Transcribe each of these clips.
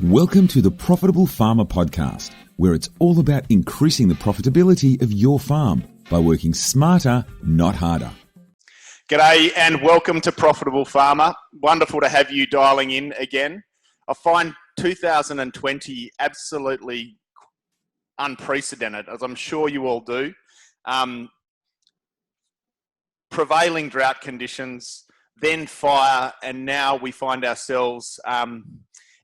Welcome to the Profitable Farmer Podcast, where it's all about increasing the profitability of your farm by working smarter, not harder. G'day and welcome to Profitable Farmer. Wonderful to have you dialing in again. I find 2020 absolutely unprecedented, as I'm sure you all do. Prevailing drought conditions, then fire, and now we find ourselves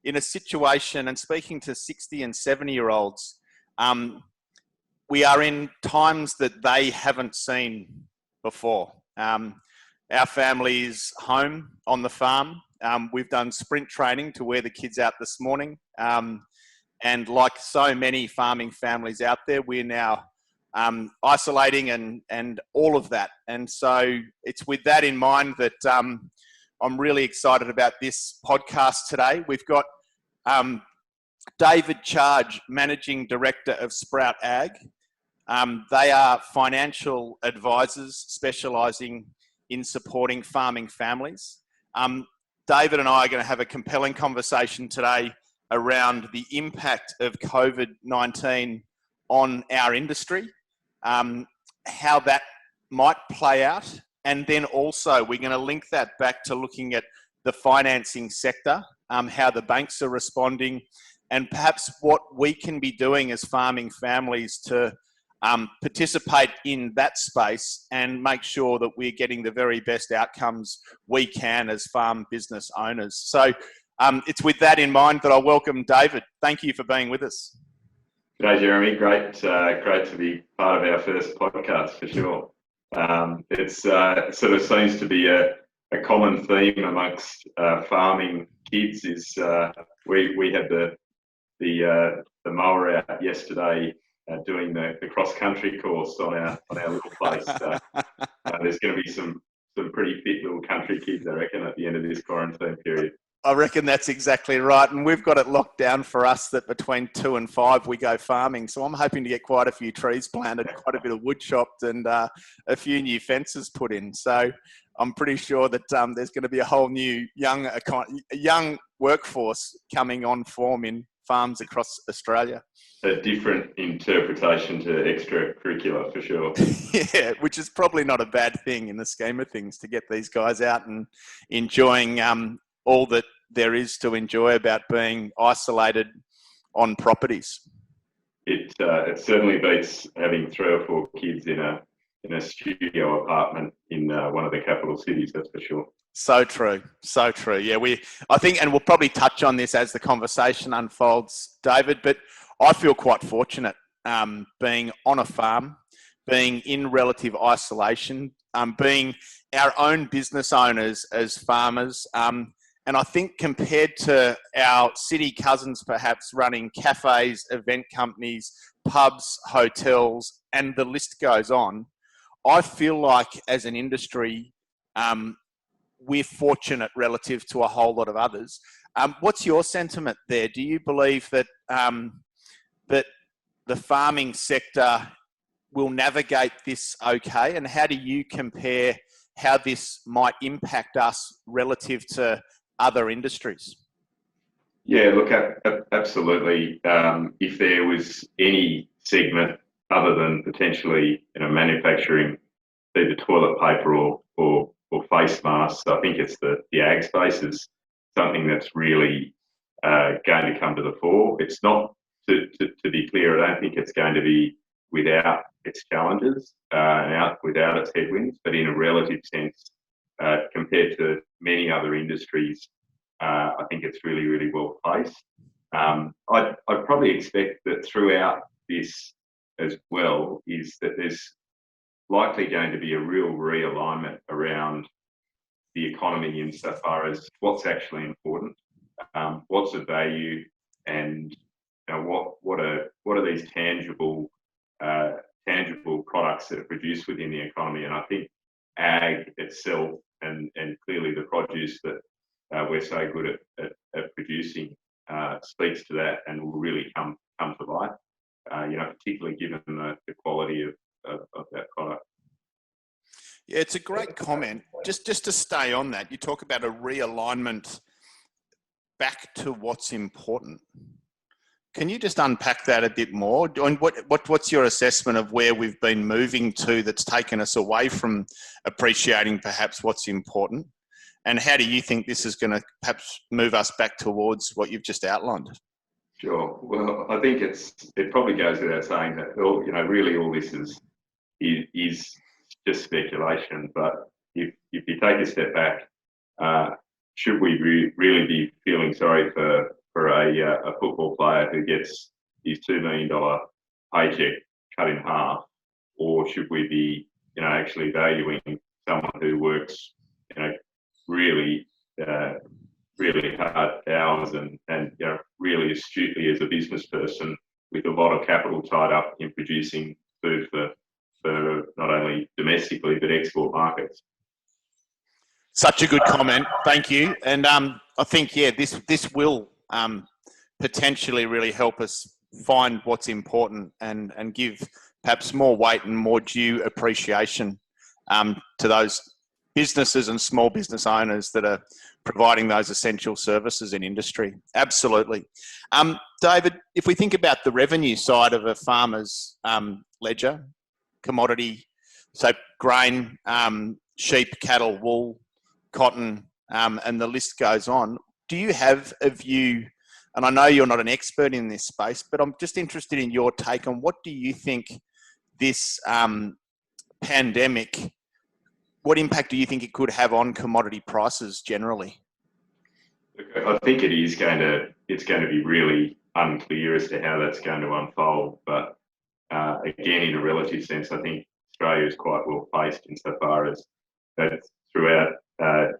in a situation, and speaking to 60 and 70-year-olds, we are in times that they haven't seen before. Our family is home on the farm. We've done sprint training to wear the kids out this morning. And like so many farming families out there, we're now isolating and all of that. And so it's with that in mind that I'm really excited about this podcast today. We've got David Charge, Managing Director of Sprout Ag. They are financial advisors specialising in supporting farming families. David and I are going to have a compelling conversation today around the impact of COVID-19 on our industry, how that might play out, and then also we're going to link that back to looking at the financing sector, how the banks are responding, and perhaps what we can be doing as farming families to participate in that space and make sure that we're getting the very best outcomes we can as farm business owners. So it's with that in mind that I welcome David. Thank you for being with us. G'day, Jeremy. Great to be part of our first podcast for sure. It sort of seems to be a common theme amongst farming kids is we had the mower out yesterday doing the cross country course on our little place. There's going to be some pretty fit little country kids, I reckon, at the end of this quarantine period. I reckon that's exactly right. And we've got it locked down for us that between 2 and 5 we go farming. So I'm hoping to get quite a few trees planted, quite a bit of wood chopped, and a few new fences put in. So I'm pretty sure that there's going to be a whole new young workforce coming on form in farms across Australia. A different interpretation to extracurricular for sure. Yeah, which is probably not a bad thing in the scheme of things, to get these guys out and enjoying all that there is to enjoy about being isolated on properties. It certainly beats having 3 or 4 kids in a studio apartment in one of the capital cities, that's for sure. So true. Yeah, I think, and we'll probably touch on this as the conversation unfolds, David, but I feel quite fortunate being on a farm, being in relative isolation, being our own business owners as farmers. And I think compared to our city cousins, perhaps running cafes, event companies, pubs, hotels, and the list goes on, I feel like as an industry, we're fortunate relative to a whole lot of others. What's your sentiment there? Do you believe that that the farming sector will navigate this okay? And how do you compare how this might impact us relative to other industries? Yeah, look, absolutely. If there was any segment other than potentially manufacturing either toilet paper or face masks, I think it's the ag space is something that's really going to come to the fore. It's not, to be clear, I don't think it's going to be without its challenges and without its headwinds, but in a relative sense, compared to many other industries, I think it's really, really well placed. I'd probably expect that throughout this as well is that there's likely going to be a real realignment around the economy insofar as what's actually important, what's of value, and what are these tangible products that are produced within the economy. And I think ag itself and clearly the produce that we're so good at producing speaks to that and will really come to light. Particularly given the quality of that product. Yeah, it's a great comment. Just to stay on that, you talk about a realignment back to what's important. Can you just unpack that a bit more? And what's your assessment of where we've been moving to that's taken us away from appreciating perhaps what's important? And how do you think this is going to perhaps move us back towards what you've just outlined? Sure. Well, I think it probably goes without saying that really all this is just speculation. But if you take a step back, should we really be feeling sorry for a football player who gets his $2 million paycheck cut in half, or should we be actually valuing someone who works really hard hours and really astutely as a business person with a lot of capital tied up in producing food for not only domestically but export markets? Such a good comment, thank you. And I think this will potentially really help us find what's important and give perhaps more weight and more due appreciation to those businesses and small business owners that are providing those essential services in industry. Absolutely. David, if we think about the revenue side of a farmer's ledger, commodity, so grain, sheep, cattle, wool, cotton, and the list goes on, do you have a view, and I know you're not an expert in this space, but I'm just interested in your take on what do you think this pandemic, what impact do you think it could have on commodity prices generally? I think it's going to be really unclear as to how that's going to unfold. But again, in a relative sense, I think Australia is quite well placed insofar as that throughout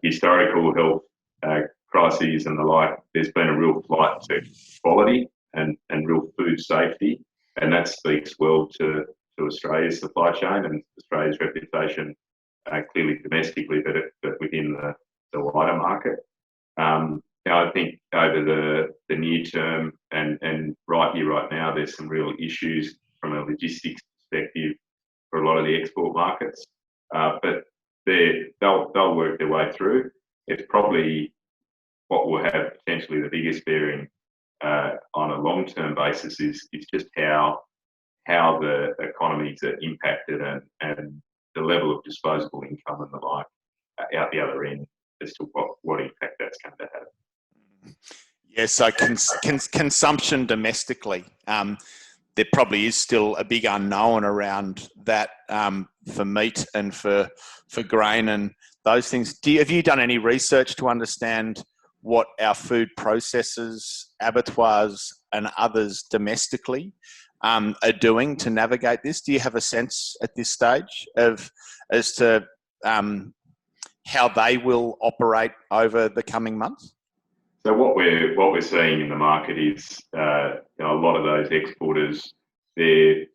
historical health crises and the like, there's been a real flight to quality and real food safety, and that speaks well to Australia's supply chain and Australia's reputation, clearly domestically, but within the wider market. I think over the near term and right here, right now, there's some real issues from a logistics perspective for a lot of the export markets, but they'll work their way through. It's probably what will have potentially the biggest bearing on a long-term basis is just how the economies are impacted and the level of disposable income and the like out the other end as to what impact that's going to have. Yeah, so consumption domestically, there probably is still a big unknown around that for meat and for grain and those things. Have you done any research to understand what our food processors, abattoirs and others domestically are doing to navigate this? Do you have a sense at this stage as to how they will operate over the coming months? So what we're seeing in the market is a lot of those exporters they're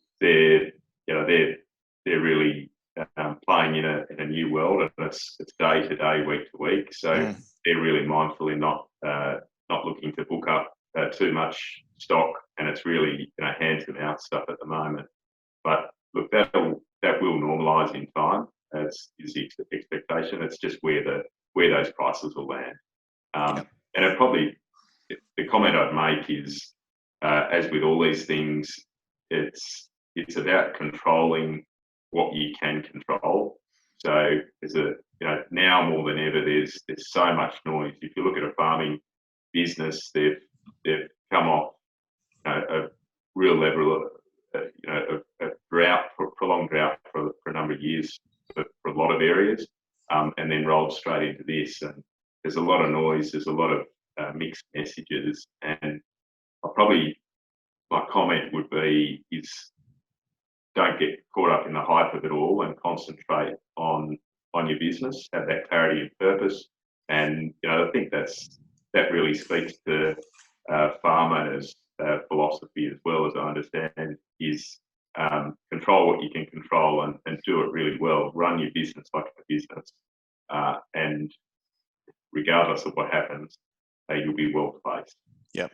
really playing in a new world, and it's day to day, week to week. So they're really mindfully not looking to book up too much stock, and it's really hand to mouth stuff at the moment. But look, that will normalise in time, as is the expectation. It's just where those prices will land. And it probably, the comment I'd make is, as with all these things, it's about controlling what you can control. So now more than ever, there's so much noise. If you look at a farming business, they've come off a real level of drought, prolonged drought for a number of years for a lot of areas, and then rolled straight into this. And there's a lot of noise, there's a lot of mixed messages, and my comment would be is don't get caught up in the hype of it all and concentrate on your business, have that clarity and purpose. And I think that really speaks to farmers' philosophy as well, as I understand, is control what you can control and do it really well. Run your business like a business, and regardless of what happens, you'll be well placed. Yeah,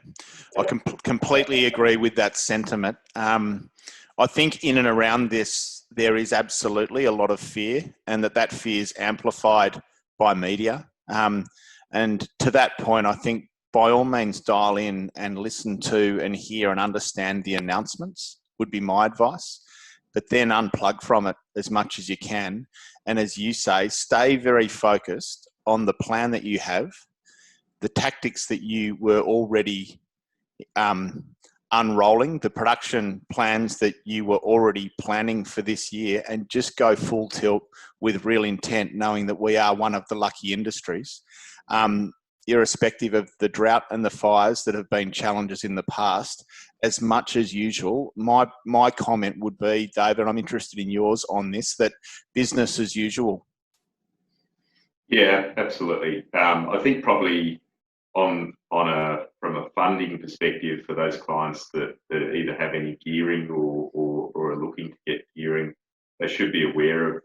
I completely agree with that sentiment. I think in and around this, there is absolutely a lot of fear, and that fear is amplified by media. And to that point, I think by all means dial in and listen to and hear and understand the announcements would be my advice, but then unplug from it as much as you can. And as you say, stay very focused on the plan that you have, the tactics that you were already unrolling, the production plans that you were already planning for this year, and just go full tilt with real intent, knowing that we are one of the lucky industries. Irrespective of the drought and the fires that have been challenges in the past, as much as usual, my comment would be, David, I'm interested in yours on this, that business as usual. Yeah, absolutely. I think probably from a funding perspective for those clients that either have any gearing or are looking to get gearing, they should be aware of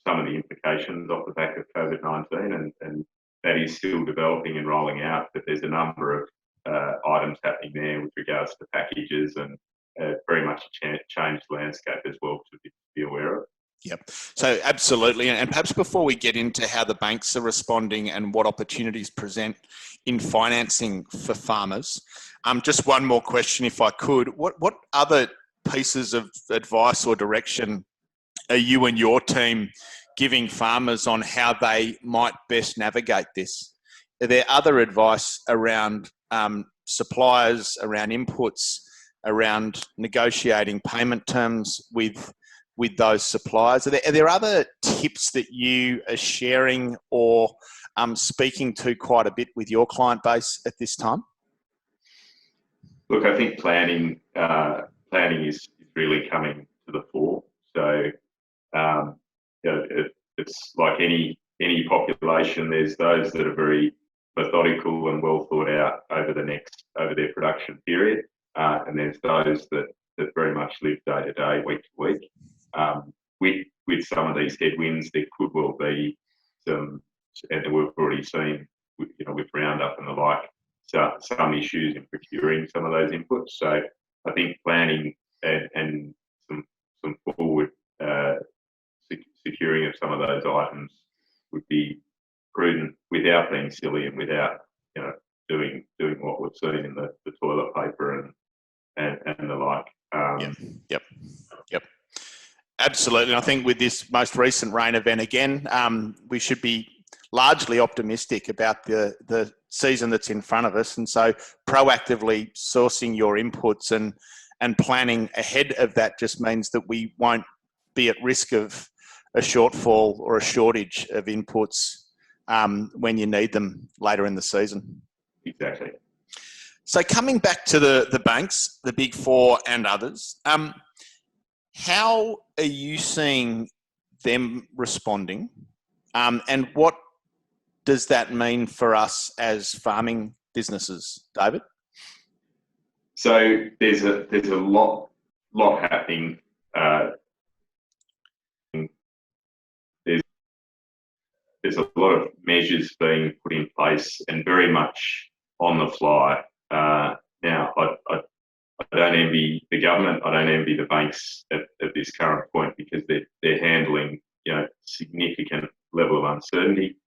some of the implications off the back of COVID-19, and that is still developing and rolling out, but there's a number of items happening there with regards to packages and very much a changed landscape as well to be aware of. Yep. So absolutely. And perhaps before we get into how the banks are responding and what opportunities present in financing for farmers, just one more question, if I could. What other pieces of advice or direction are you and your team giving farmers on how they might best navigate this? Are there other advice around suppliers, around inputs, around negotiating payment terms with those suppliers? Are there other tips that you are sharing or speaking to quite a bit with your client base at this time? Look, I think planning is really coming to the fore. So it's like any population. There's those that are very methodical and well thought out over their production period, and there's those that very much live day to day, week to week. With some of these headwinds, there could well be some, and we've already seen, with Roundup and the like, some issues in procuring some of those inputs. So I think planning and some forward securing of some of those items would be prudent without being silly and without doing what we've seen in the toilet paper and the like. Yep. Absolutely. And I think with this most recent rain event again, we should be largely optimistic about the season that's in front of us. And so proactively sourcing your inputs and planning ahead of that just means that we won't be at risk of a shortfall or a shortage of inputs when you need them later in the season. Exactly. So coming back to the banks, the Big Four and others, how are you seeing them responding? And what does that mean for us as farming businesses, David? So there's a lot happening. There's a lot of measures being put in place and very much on the fly. Now, I don't envy the government. I don't envy the banks at this current point, because they're handling significant level of uncertainty,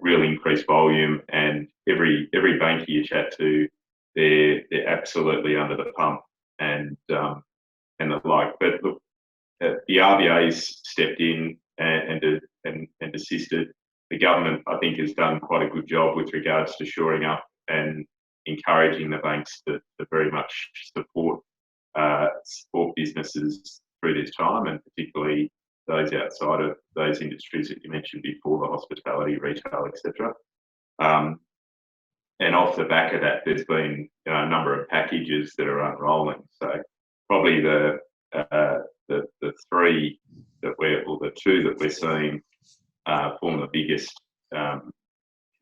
real increased volume, and every banker you chat to, they're absolutely under the pump and the like. But look, the RBA's stepped in and assisted. The government, I think, has done quite a good job with regards to shoring up and encouraging the banks to very much support businesses through this time, and particularly those outside of those industries that you mentioned before, the hospitality, retail, etc. And off the back of that, there's been a number of packages that are unrolling. So probably the three the two that we're seeing form the biggest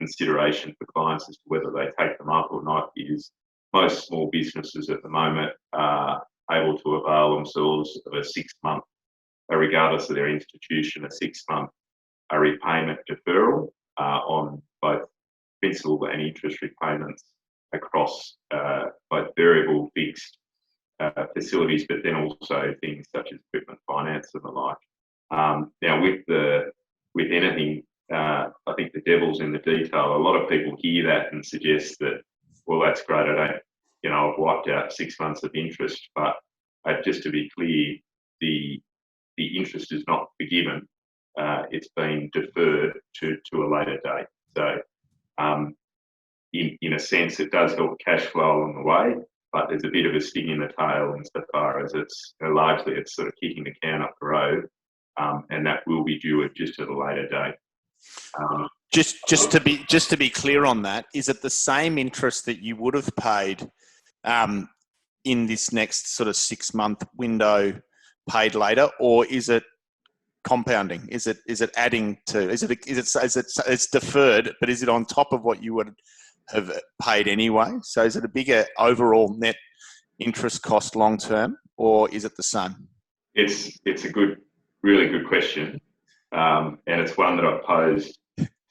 consideration for clients as to whether they take them up or not. Is most small businesses at the moment are able to avail themselves of a 6-month, regardless of their institution, a 6-month repayment deferral on both principal and interest repayments across both variable, fixed facilities, but then also things such as equipment finance and the like. Now, with anything, I think the devil's in the detail. A lot of people hear that and suggest that well, that's great. I've wiped out 6 months of interest, but just to be clear, the interest is not forgiven. It's been deferred to a later date. So, in a sense, it does help cash flow along the way, but there's a bit of a sting in the tail insofar as it's largely it's sort of kicking the can up the road, and that will be due at just at a later date. Just to be clear on that, is it the same interest that you would have paid in this next sort of 6 month window paid later, or is it compounding? Is it adding to? Is it's deferred, but is it on top of what you would have paid anyway? So is it a bigger overall net interest cost long term, or is it the same? It's a really good question, and it's one that I've posed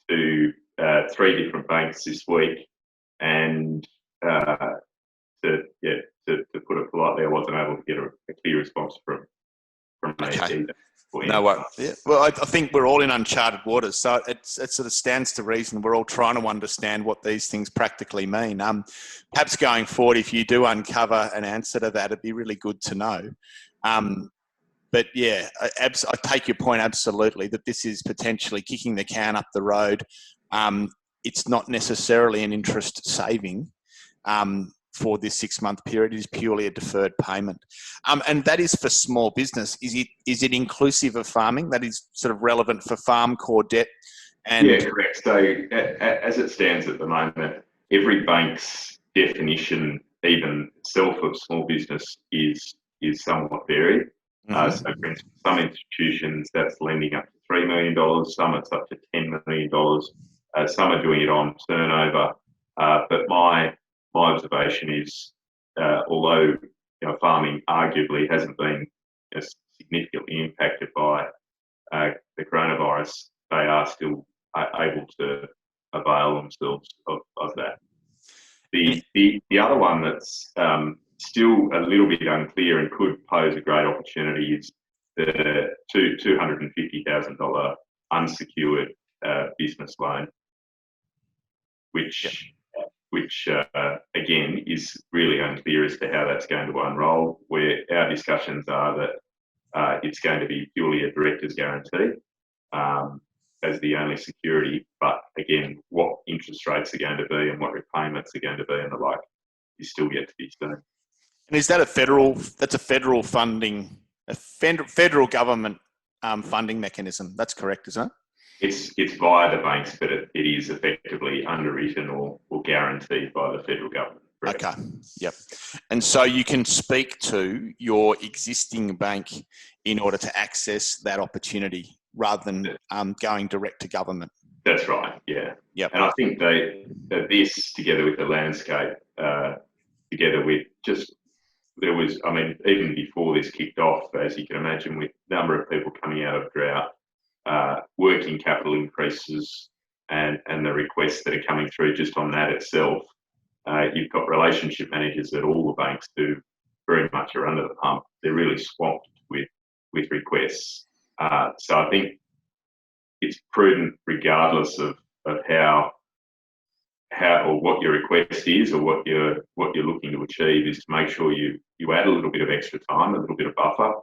to 3 different banks this week, and to put it politely, I wasn't able to get a clear response from me either. No worries. Yeah. Well, I think we're all in uncharted waters, so it sort of stands to reason we're all trying to understand what these things practically mean. Perhaps going forward, if you do uncover an answer to that, it'd be really good to know. But yeah, I take your point absolutely that this is potentially kicking the can up the road. It's not necessarily an interest saving for this 6 month period. It is purely a deferred payment. And that is for small business. Is it inclusive of farming? That is sort of relevant for farm core debt? Yeah, correct. So as it stands at the moment, every bank's definition, even itself, of small business is somewhat varied. Mm-hmm. So for instance, some institutions that's lending up to $3 million, some it's up to $10 million, some are doing it on turnover. But my observation is, although farming arguably hasn't been significantly impacted by the coronavirus, they are still able to avail themselves of that. The other one that's still a little bit unclear and could pose a great opportunity is the $250,000 unsecured business loan, which again is really unclear as to how that's going to unroll. Where our discussions are that it's going to be purely a director's guarantee as the only security, but again, what interest rates are going to be and what repayments are going to be and the like is still yet to be seen. And is that that's a federal funding, a federal government funding mechanism? That's correct, isn't it? It's via the banks, but it is effectively underwritten or guaranteed by the federal government. Correct? Okay, yep. And so you can speak to your existing bank in order to access that opportunity rather than going direct to government. That's right, yeah. Yep. And I think this, together with the landscape, together with even before this kicked off, as you can imagine, with a number of people coming out of drought, working capital increases and the requests that are coming through just on that itself, you've got relationship managers at all the banks who very much are under the pump. They're really swamped with requests. So I think it's prudent, regardless of how or what your request is or what you're looking to achieve, is to make sure you add a little bit of extra time, a little bit of buffer,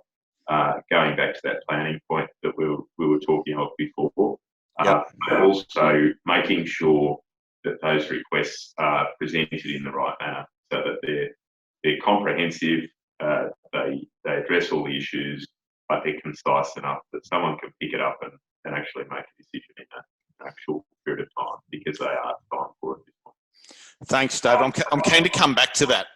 going back to that planning point that we were talking of before. Yep. But also making sure that those requests are presented in the right manner, so that they're comprehensive, they address all the issues, but they're concise enough that someone can pick it up and actually make a decision in an actual period of time, because they are time for it. Thanks, Dave. I'm keen to come back to that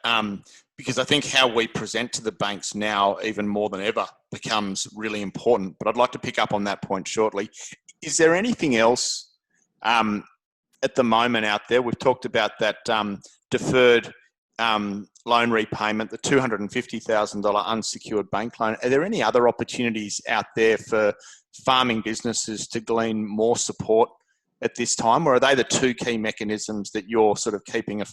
because I think how we present to the banks now, even more than ever, becomes really important. But I'd like to pick up on that point shortly. Is there anything else at the moment out there? We've talked about that deferred loan repayment, the $250,000 unsecured bank loan. Are there any other opportunities out there for farming businesses to glean more support at this time, or are they the two key mechanisms that you're sort of keeping,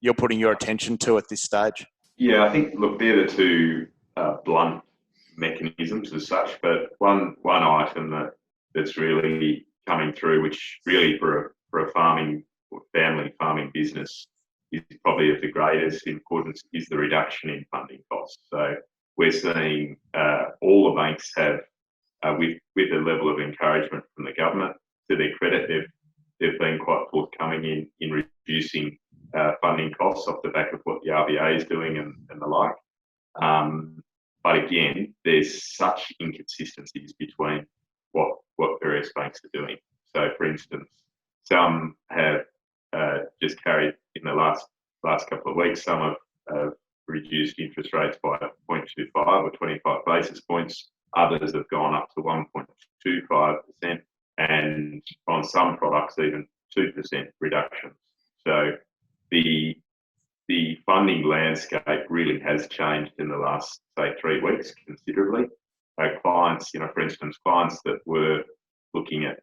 you're putting your attention to at this stage? Yeah, I think, look, they're the two blunt mechanisms as such, but one item that's really coming through, which really for a family farming business is probably of the greatest importance is the reduction in funding costs. So we're seeing all the banks have, with the level of encouragement from the government, to their credit, they've been quite forthcoming in reducing funding costs off the back of what the RBA is doing and the like. But again, there's such inconsistencies between what various banks are doing. So, for instance, some have just carried in the last couple of weeks. Some have reduced interest rates by 0.25 or 25 basis points. Others have gone up to 1.25%, and on some products even 2% reductions. So the funding landscape really has changed in the last, say, 3 weeks considerably. Clients, for instance, clients that were looking at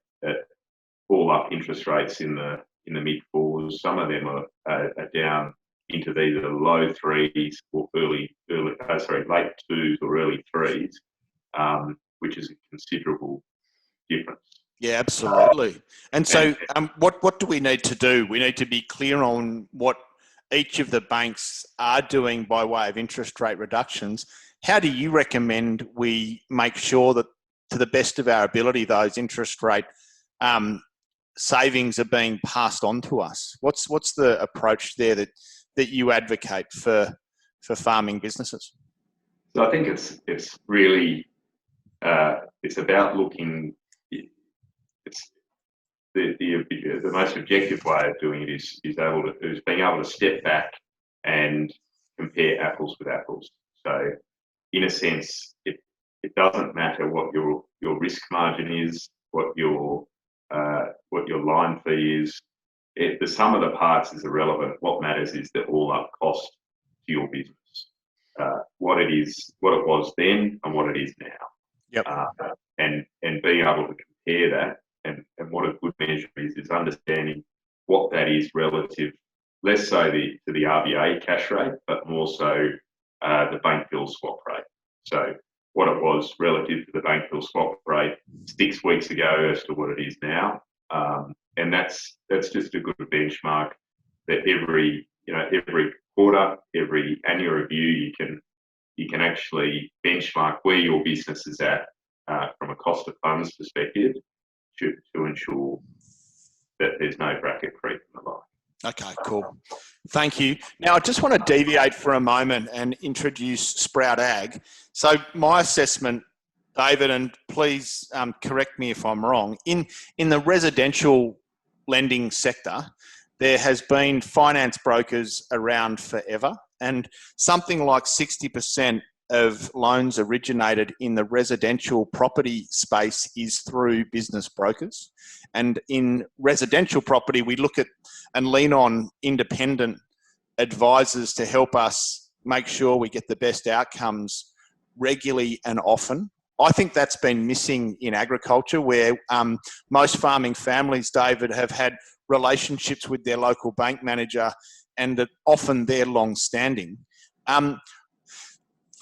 all up interest rates in the mid fours, some of them are down into either the low threes or late twos or early threes, which is a considerable difference. Yeah, absolutely. And so what do we need to do? We need to be clear on what each of the banks are doing by way of interest rate reductions. How do you recommend we make sure that, to the best of our ability, those interest rate savings are being passed on to us? What's the approach there that you advocate for farming businesses? So I think it's really it's about looking. It's the most objective way of doing it is being able to step back and compare apples with apples. So, in a sense, it doesn't matter what your risk margin is, what your line fee is. The sum of the parts is irrelevant. What matters is the all-up cost to your business, what it was then, and what it is now. Yep. And being able to compare that. And what a good measure is understanding what that is relative, less so to the RBA cash rate, but more so the bank bill swap rate. So what it was relative to the bank bill swap rate 6 weeks ago as to what it is now, and that's just a good benchmark that every quarter, every annual review, you can actually benchmark where your business is at from a cost of funds perspective, to ensure that there's no bracket creep and the like. Okay, cool. Thank you. Now, I just want to deviate for a moment and introduce Sprout Ag. So my assessment, David, and please correct me if I'm wrong, in the residential lending sector, there has been finance brokers around forever, and something like 60% of loans originated in the residential property space is through business brokers. And in residential property, we look at and lean on independent advisors to help us make sure we get the best outcomes regularly and often. I think that's been missing in agriculture, where most farming families, David, have had relationships with their local bank manager, and that often they're long-standing.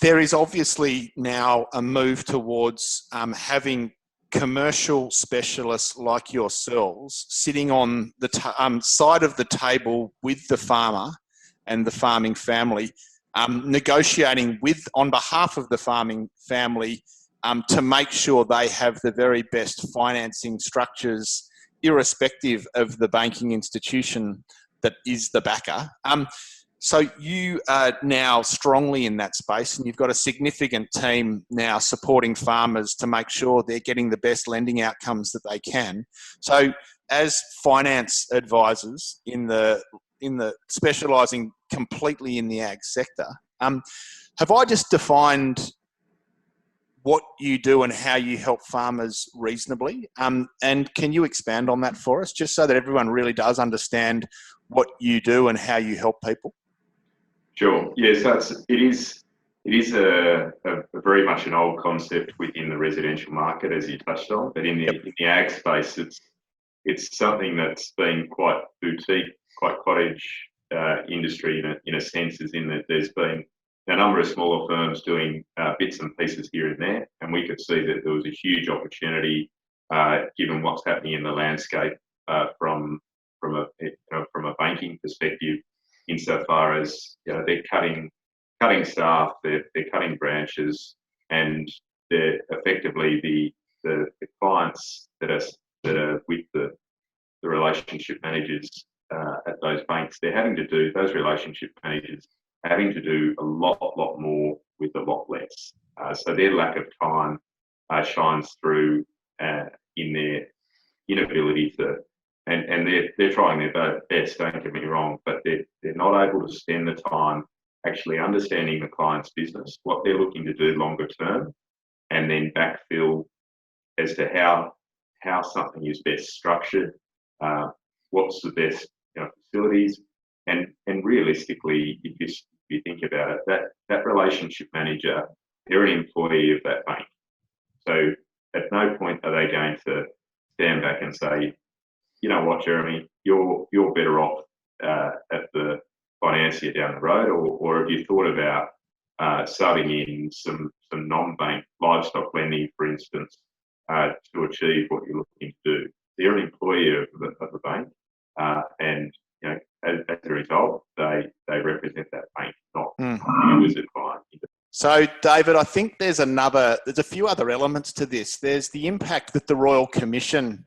There is obviously now a move towards having commercial specialists like yourselves sitting on the side of the table with the farmer and the farming family, negotiating on behalf of the farming family to make sure they have the very best financing structures, irrespective of the banking institution that is the backer. So you are now strongly in that space, and you've got a significant team now supporting farmers to make sure they're getting the best lending outcomes that they can. So as finance advisors in the specialising completely in the ag sector, have I just defined what you do and how you help farmers reasonably? And can you expand on that for us, just so that everyone really does understand what you do and how you help people? Sure. Yeah. So it is a very much an old concept within the residential market, as you touched on. But in the ag space, it's something that's been quite boutique, quite cottage industry in a sense, as in that there's been a number of smaller firms doing bits and pieces here and there, and we could see that there was a huge opportunity given what's happening in the landscape from a banking perspective. insofar as they're cutting staff, they're cutting branches, and they're effectively the clients that are with the relationship managers at those banks. Those relationship managers are having to do a lot more with a lot less. So their lack of time shines through in their inability to, and they're trying their best, don't get me wrong, but they're not able to spend the time actually understanding the client's business, what they're looking to do longer term, and then backfill as to how something is best structured, what's the best facilities, and realistically, if you think about it, that relationship manager, they're an employee of that bank. So at no point are they going to stand back and say, you know what, Jeremy, you're better off at the financier down the road, or have you thought about subbing in some non-bank livestock lending, for instance, to achieve what you're looking to do? They're an employee of the bank, and as a result, they represent that bank, not you as a client. So, David, I think there's a few other elements to this. There's the impact that the Royal Commission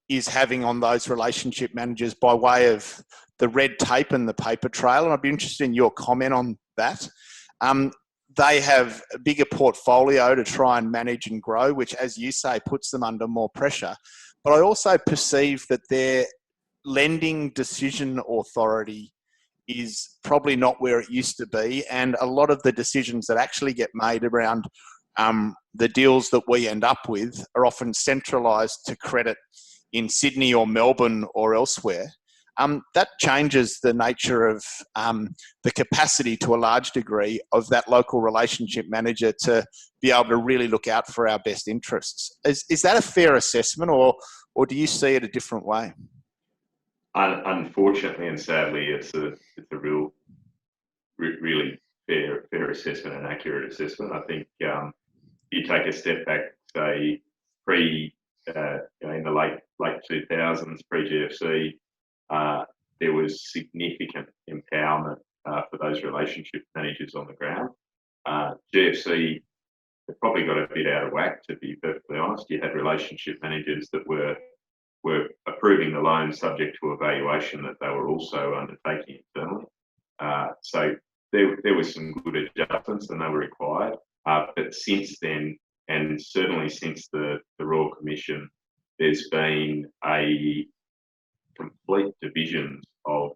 is having on those relationship managers by way of the red tape and the paper trail, and I'd be interested in your comment on that. They have a bigger portfolio to try and manage and grow, which, as you say, puts them under more pressure. But I also perceive that their lending decision authority is probably not where it used to be, and a lot of the decisions that actually get made around the deals that we end up with are often centralised to credit in Sydney or Melbourne or elsewhere. That changes the nature of the capacity to a large degree of that local relationship manager to be able to really look out for our best interests. Is that a fair assessment, or do you see it a different way? Unfortunately and sadly, it's a really fair assessment and accurate assessment. I think you take a step back, say in the late 2000s, pre-GFC, there was significant empowerment for those relationship managers on the ground. GFC, they probably got a bit out of whack, to be perfectly honest. You had relationship managers that were approving the loan subject to evaluation that they were also undertaking internally. So there were some good adjustments and they were required. But since then, and certainly since the Royal Commission, there's been a complete division of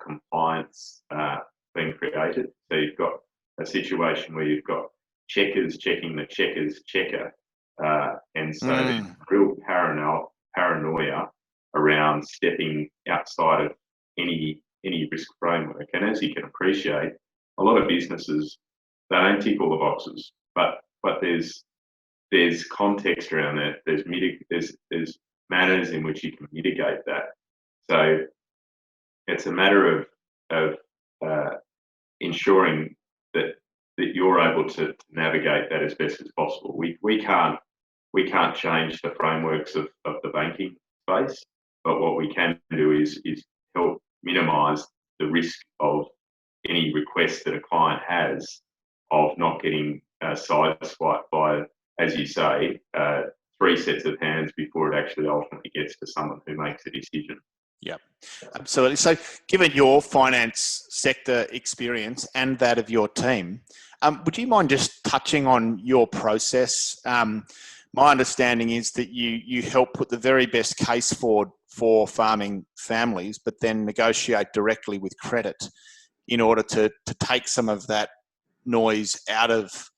compliance being created. So you've got a situation where you've got checkers checking the checkers checker, and so there's real paranoia around stepping outside of any risk framework. And as you can appreciate, a lot of businesses, they don't tick all the boxes, but there's context around that. There's manners in which you can mitigate that. So it's a matter of ensuring that you're able to navigate that as best as possible. We can't change the frameworks of the banking space, but what we can do is help minimise the risk of any request that a client has of not getting sideswiped by, as you say, three sets of hands before it actually ultimately gets to someone who makes a decision. Yep, absolutely. So given your finance sector experience and that of your team, would you mind just touching on your process? My understanding is that you help put the very best case forward for farming families, but then negotiate directly with credit in order to take some of that noise out of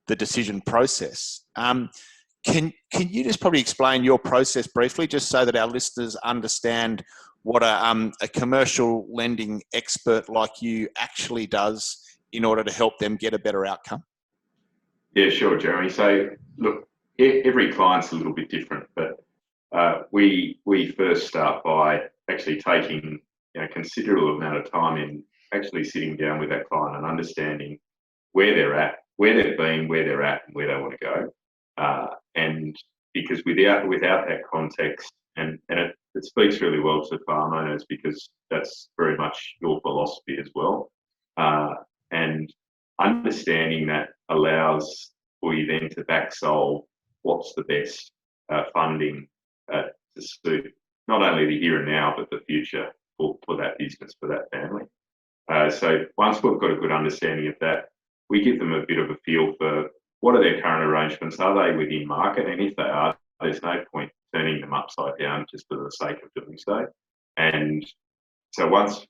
the decision process. Can you just probably explain your process briefly, just so that our listeners understand what a commercial lending expert like you actually does in order to help them get a better outcome? Yeah, sure, Jeremy. So look, every client's a little bit different, but we first start by actually taking a considerable amount of time in actually sitting down with that client and understanding where they're at, where they've been, where they're at, and where they want to go. And because without that context and it speaks really well to farm owners because that's very much your philosophy as well. And understanding that allows for you then to back solve what's the best funding to suit not only the here and now, but the future for that business, for that family. So once we've got a good understanding of that, we give them a bit of a feel for what are their current arrangements, are they within market? And if they are, there's no point turning them upside down just for the sake of doing so. And so once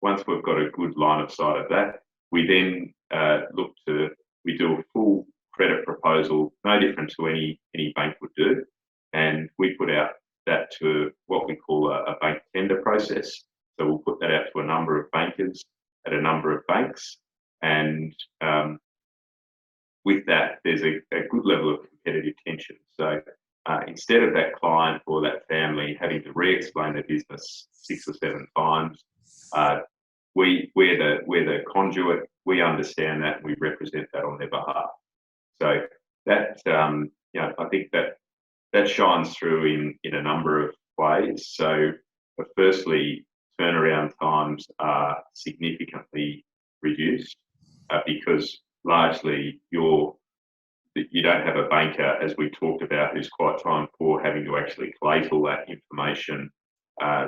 we've got a good line of sight of that, we then we do a full credit proposal, no different to any bank would do. And we put out that to what we call a bank tender process. So we'll put that out to a number of bankers at a number of banks. And with that, there's a good level of competitive tension. So instead of that client or that family having to re-explain their business 6 or 7 times, we're the conduit. We understand that, and we represent that on their behalf. So that I think that shines through in a number of ways. So firstly, turnaround times are significantly reduced because largely you don't have a banker, as we talked about, who's quite time poor, having to actually collate all that information,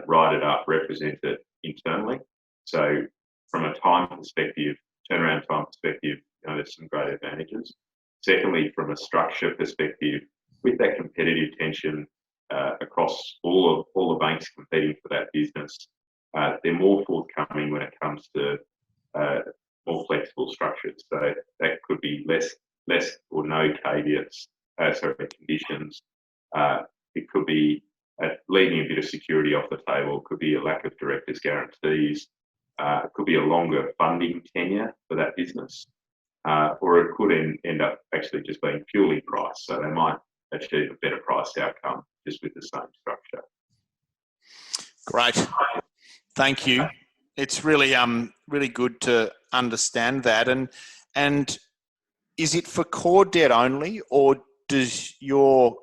write it up, represent it internally. So from a time perspective, turnaround time perspective, there's some great advantages. Secondly, from a structure perspective, with that competitive tension across all the banks competing for that business, they're more forthcoming when it comes to more flexible structures. So that could be less or no caveats, conditions. It could be leaving a bit of security off the table. It could be a lack of directors' guarantees. It could be a longer funding tenure for that business, or it could end up actually just being purely price. So they might achieve a better price outcome just with the same structure. Great, thank you. It's really really good to understand that. And is it for core debt only, or does your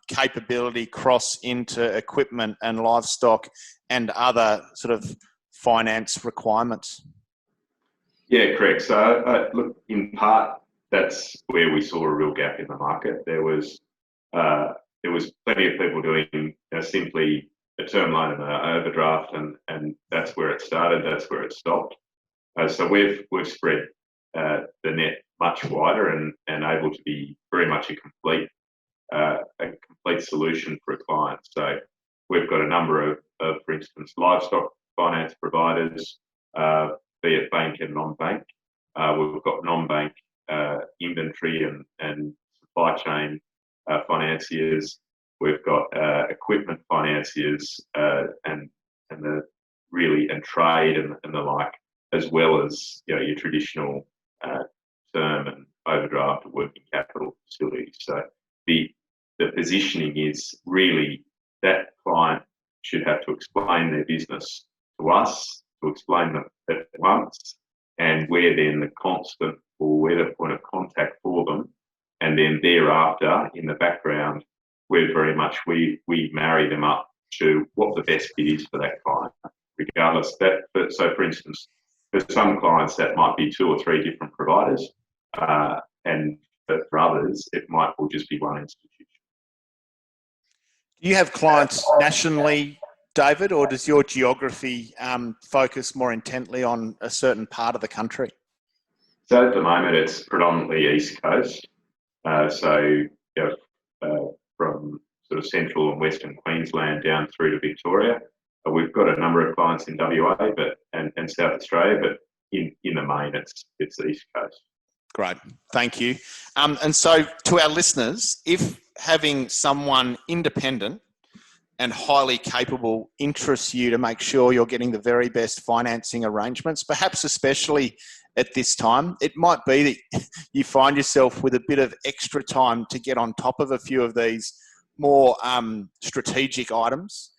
capability cross into equipment and livestock and other sort of finance requirements? Yeah, correct. So look, in part, that's where we saw a real gap in the market. There was plenty of people doing simply a term loan and an overdraft, and that's where it started. That's where it stopped. So we've spread the net much wider and able to be very much a complete solution for a client. So we've got a number of for instance, livestock finance providers, be it bank and non-bank. We've got non-bank inventory and supply chain financiers. We've got equipment financiers and trade and the like, as well as your traditional term and overdraft working capital facilities. So the positioning is really that client should have to explain their business to us, to explain them at once, and we're then the constant or we're the point of contact for them. And then thereafter, in the background, we're very much, we marry them up to what the best fit is for that client, regardless. So for instance, for some clients, that might be 2 or 3 different providers, but for others, it might all just be one institution. Do you have clients nationally, David, or does your geography focus more intently on a certain part of the country? So at the moment, it's predominantly East Coast. From sort of central and western Queensland down through to Victoria. We've got a number of clients in WA and South Australia, but in the main, it's the East Coast. Great, thank you. And so to our listeners, if having someone independent and highly capable interests you to make sure you're getting the very best financing arrangements, perhaps especially at this time, it might be that you find yourself with a bit of extra time to get on top of a few of these more strategic items.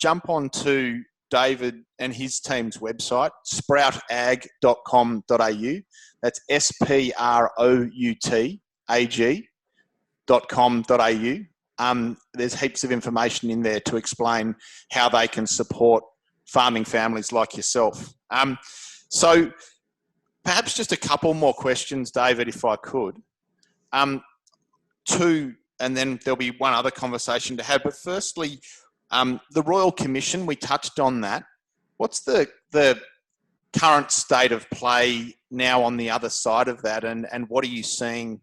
Jump on to David and his team's website, sproutag.com.au. That's SPROUTAG.com.au. there's heaps of information in there to explain how they can support farming families like yourself. So perhaps just a couple more questions, David, if I could. Two, and then there'll be one other conversation to have. But firstly, the Royal Commission, we touched on that. What's the current state of play now on the other side of that, and what are you seeing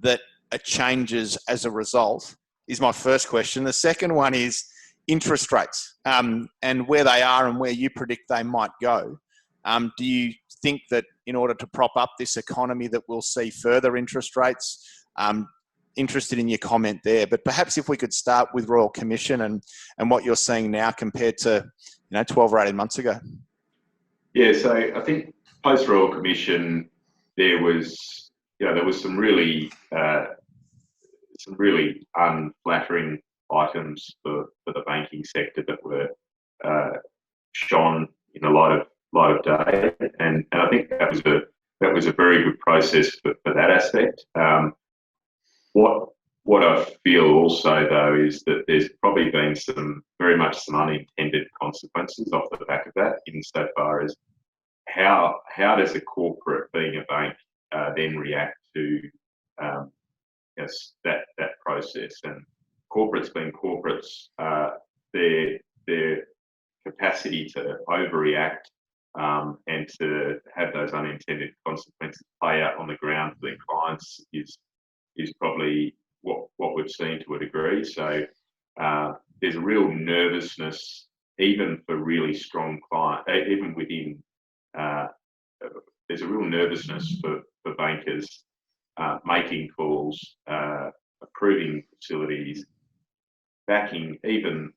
that are changes as a result, is my first question. The second one is interest rates, and where they are and where you predict they might go. Do you think that in order to prop up this economy that we'll see further interest rates? Interested in your comment there, but perhaps if we could start with Royal Commission and what you're seeing now compared to 12 or 18 months ago. Yeah, so I think post Royal Commission there was some really unflattering items for the banking sector that were shone in the light of day, and I think that was a very good process for that aspect. What I feel also though is that there's probably been some unintended consequences off the back of that, insofar as how does a corporate, being a bank, then react to that process. And corporates being corporates, their capacity to overreact and to have those unintended consequences play out on the ground for their clients is probably what we've seen to a degree. So there's a real nervousness, even for really strong clients, even within. There's a real nervousness for bankers making calls, approving facilities, backing even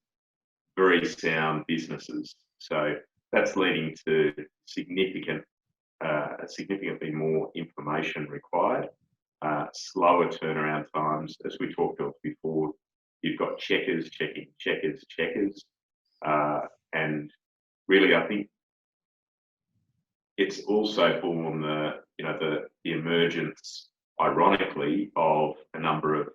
very sound businesses. So that's leading to significantly more information required, slower turnaround times. As we talked about before, you've got checkers checking checkers, and really I think it's also born the emergence, ironically, of a number of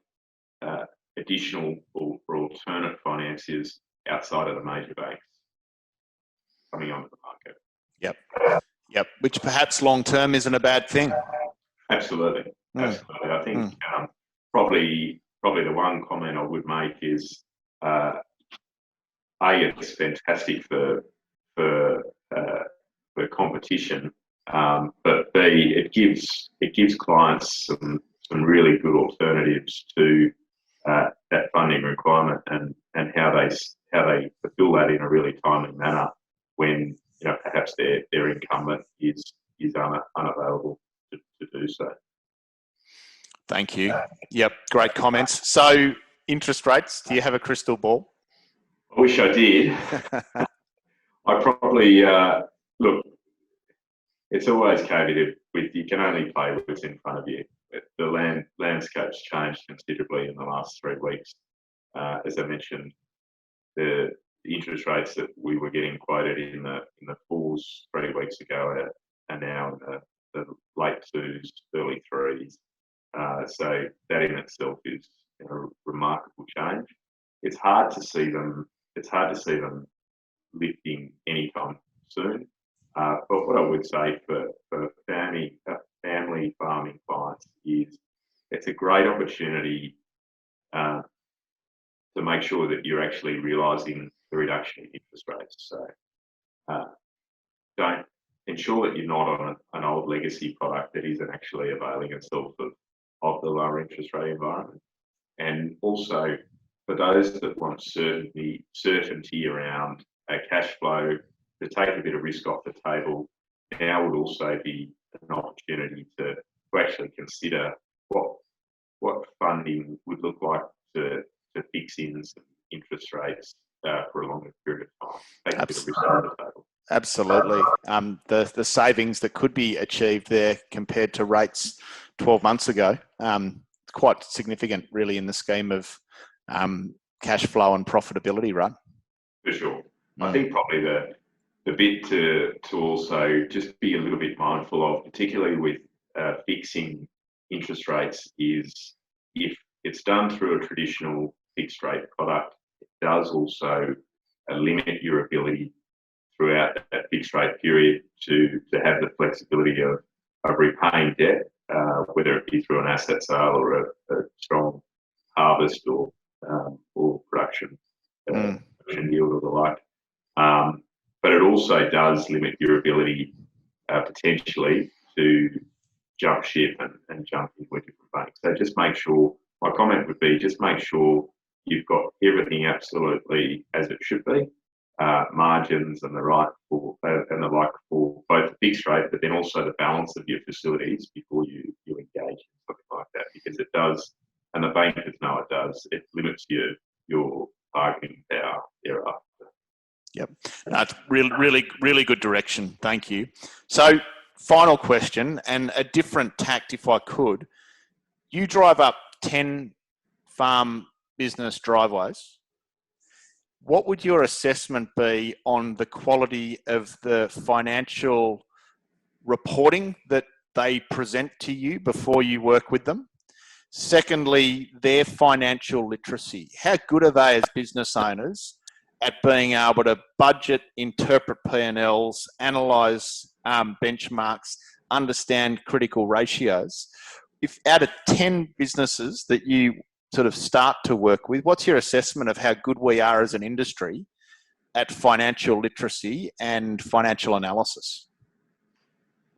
additional or alternate financiers outside of the major banks coming onto the market. Yep. Which perhaps long term isn't a bad thing. Absolutely. I think probably the one comment I would make is it's fantastic for competition, but B, it gives clients some really good alternatives to that funding requirement, and how they fulfil that in a really timely manner when perhaps their incumbent is unavailable to do so. Thank you. Yep, great comments. So interest rates, do you have a crystal ball? I wish I did. I probably look. It's always caveated with you can only play what's in front of you. The landscape's changed considerably in the last 3 weeks. As I mentioned, the interest rates that we were getting quoted in the 4s 3 weeks ago are now in the late 2s, early 3s. So that in itself is a remarkable change. It's hard to see them lifting anytime soon. But what I would say for family farming clients is it's a great opportunity to make sure that you're actually realising the reduction in interest rates. So don't ensure that you're not on an old legacy product that isn't actually availing itself of the lower interest rate environment. And also for those that want certainty around cash flow, to take a bit of risk off the table, now would also be an opportunity to actually consider what funding would look like to fix in some interest rates for a longer period of time. Take a bit of risk off the table. Absolutely. The savings that could be achieved there compared to rates 12 months ago, quite significant really in the scheme of cash flow and profitability, right? For sure. I think probably the bit to also just be a little bit mindful of, particularly with fixing interest rates, is if it's done through a traditional fixed rate product. It does also limit your ability throughout that fixed rate period to have the flexibility of repaying debt, whether it be through an asset sale or a strong harvest or production yield or the like. But it also does limit your ability potentially to jump ship and jump into a different bank. So just make sure, my comment would be just make sure you've got everything absolutely as it should be, margins and the right for and the like for both the fixed rate, but then also the balance of your facilities before you engage in something like that, because it does, and the bankers know it does, it limits your bargaining power thereafter. Yep, that's really good direction. Thank you. So, final question, and a different tact, if I could. You drive up 10 farm business driveways. What would your assessment be on the quality of the financial reporting that they present to you before you work with them? Secondly, their financial literacy. How good are they as business owners at being able to budget, interpret P&Ls, analyse benchmarks, understand critical ratios? If out of 10 businesses that you sort of start to work with, what's your assessment of how good we are as an industry at financial literacy and financial analysis?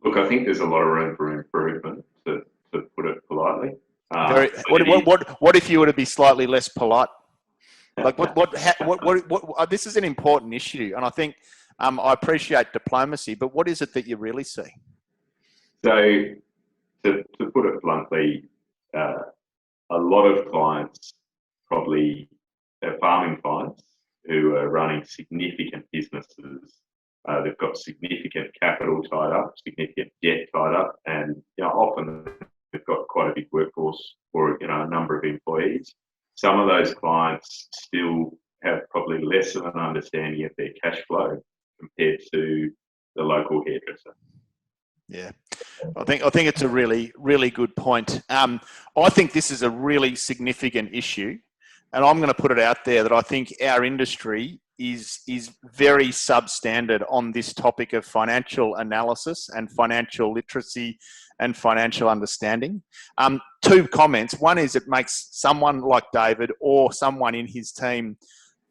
Look, I think there's a lot of room for improvement, to put it politely. What if you were to be slightly less polite? Like this is an important issue, and I think I appreciate diplomacy, but what is it that you really see? So, to put it bluntly, a lot of clients, probably farming clients who are running significant businesses, they've got significant capital tied up, significant debt tied up, and often they've got quite a big workforce or a number of employees. Some of those clients still have probably less of an understanding of their cash flow compared to the local hairdresser. Yeah, I think it's a really good point. I think this is a really significant issue, and I'm going to put it out there that I think our industry is very substandard on this topic of financial analysis and financial literacy and financial understanding. Two comments. One is it makes someone like David or someone in his team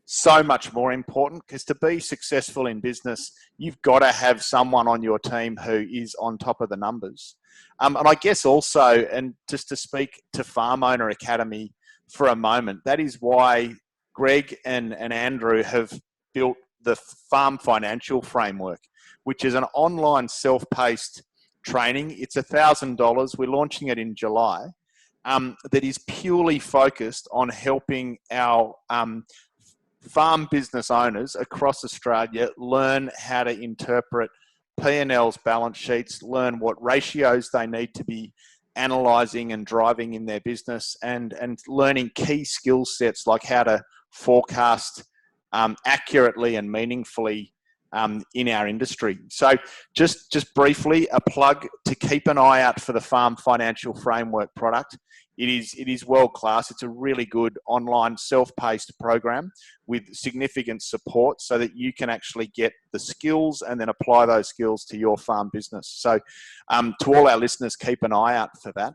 so much more important, because to be successful in business, you've got to have someone on your team who is on top of the numbers. And I guess also, and just to speak to Farm Owner Academy for a moment, that is why Greg and Andrew have built the Farm Financial Framework, which is an online self-paced training. It's $1,000. We're launching it in July. That is purely focused on helping our farm business owners across Australia learn how to interpret P&L's, balance sheets, learn what ratios they need to be analysing and driving in their business, and learning key skill sets like how to forecast accurately and meaningfully in our industry. So just briefly, a plug to keep an eye out for the Farm Financial Framework product. It is world class. It's a really good online self-paced program with significant support so that you can actually get the skills and then apply those skills to your farm business. So to all our listeners, keep an eye out for that.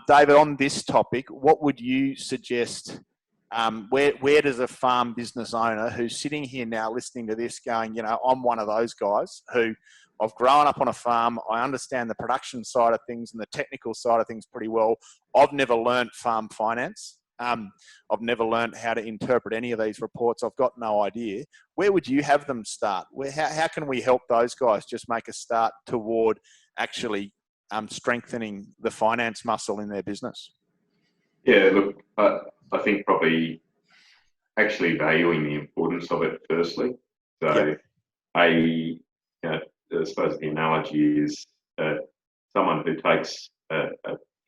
David, on this topic, what would you suggest? Where does a farm business owner who's sitting here now listening to this going, I'm one of those guys who I've grown up on a farm. I understand the production side of things and the technical side of things pretty well. I've never learnt farm finance. I've never learnt how to interpret any of these reports. I've got no idea. Where would you have them start? How can we help those guys just make a start toward actually strengthening the finance muscle in their business? Yeah, look, I think probably actually valuing the importance of it firstly. So I suppose the analogy is someone who takes a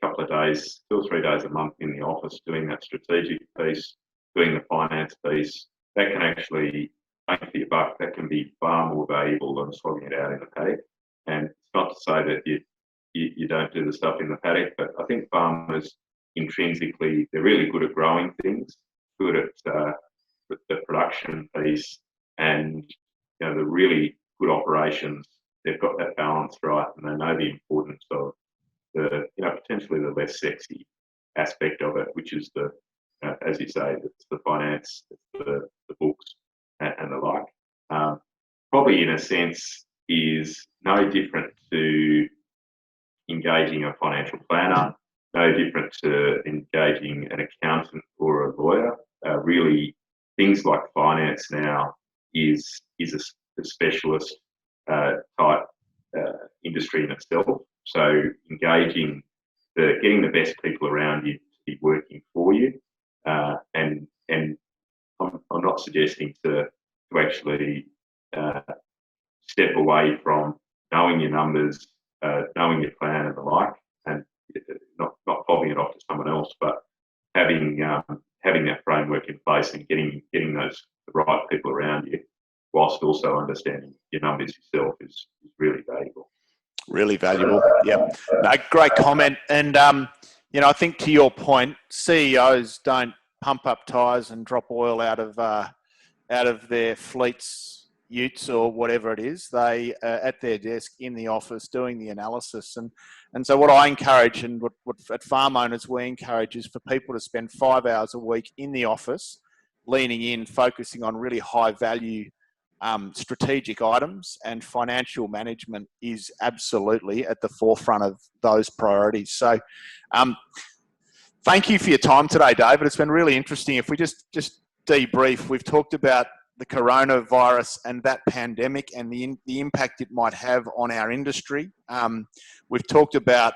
couple of days, 2 or 3 days a month in the office doing that strategic piece, doing the finance piece, that can actually make for your buck. That can be far more valuable than slogging it out in the paddock. And it's not to say that you don't do the stuff in the paddock, but I think farmers intrinsically, they're really good at growing things. good at the production piece, and the really good operations, they've got that balance right, and they know the importance of the potentially the less sexy aspect of it, which is the as you say, it's the finance, it's the books, and the like. Probably in a sense is no different to engaging a financial planner, no different to engaging an accountant or a lawyer. Really, things like finance now is a specialist type industry in itself. So engaging getting the best people around you to be working for you, and I'm not suggesting to actually step away from knowing your numbers, knowing your plan and the like, and not fobbing it off to someone else, but having that framework in place and getting the right people around you, whilst also understanding your numbers yourself is really valuable. Really valuable. Yep. No, great comment. And I think to your point, CEOs don't pump up tyres and drop oil out of their fleets, utes or whatever it is. They are at their desk in the office doing the analysis. And so what I encourage, and what at Farm Owners we encourage, is for people to spend 5 hours a week in the office, leaning in, focusing on really high value strategic items, and financial management is absolutely at the forefront of those priorities. So thank you for your time today, David. It's been really interesting. If we just debrief, we've talked about the coronavirus and that pandemic and the impact it might have on our industry. We've talked about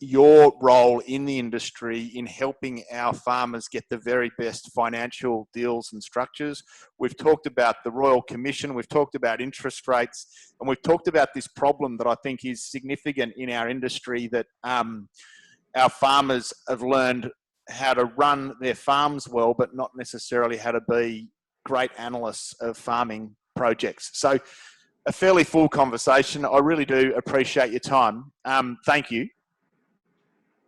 your role in the industry in helping our farmers get the very best financial deals and structures. We've talked about the Royal Commission, we've talked about interest rates, and we've talked about this problem that I think is significant in our industry, that our farmers have learned how to run their farms well, but not necessarily how to be great analysts of farming projects. So a fairly full conversation. I really do appreciate your time. Thank you.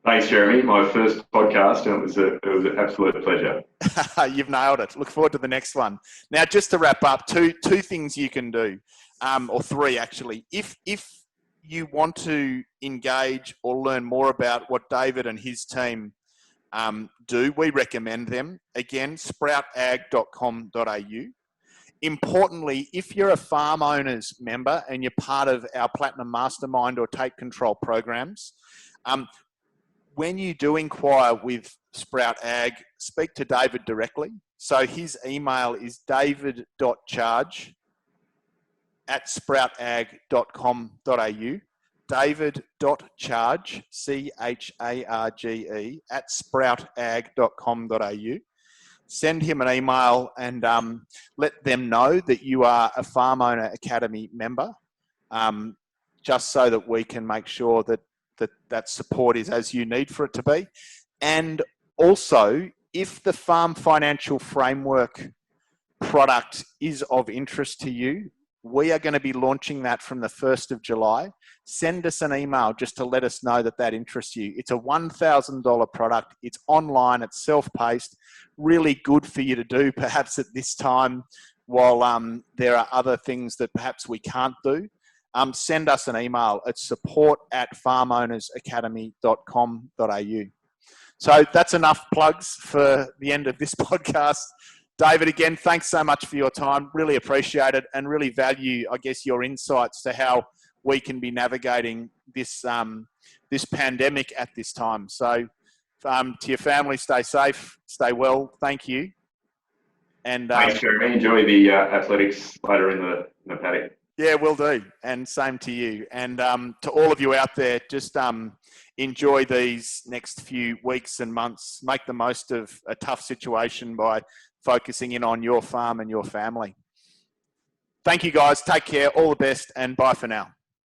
Thanks, Jeremy. My first podcast, and it was an absolute pleasure. You've nailed it. Look forward to the next one. Now, just to wrap up, two things you can do, or three actually. If you want to engage or learn more about what David and his team do, we recommend them. Again, sproutag.com.au. Importantly, if you're a Farm Owners member and you're part of our Platinum Mastermind or Take Control programs, when you do inquire with Sprout Ag, speak to David directly. So his email is david.charge@sproutag.com.au. david.charge, CHARGE, @sproutag.com.au. Send him an email and let them know that you are a Farm Owner Academy member, just so that we can make sure that support is as you need for it to be. And also, if the Farm Financial Framework product is of interest to you, we are going to be launching that from the 1st of July. Send us an email just to let us know that interests you. It's a $1,000 product. It's online. It's self-paced. Really good for you to do perhaps at this time while there are other things that perhaps we can't do. Send us an email at support@farmownersacademy.com.au. So that's enough plugs for the end of this podcast. David, again, thanks so much for your time. Really appreciate it and really value, I guess, your insights to how we can be navigating this pandemic at this time. So to your family, stay safe, stay well. Thank you. And thanks, Jeremy. Enjoy the athletics later in the paddock. Yeah, will do. And same to you. And to all of you out there, just enjoy these next few weeks and months. Make the most of a tough situation by focusing in on your farm and your family. Thank you, guys. Take care. All the best, and bye for now.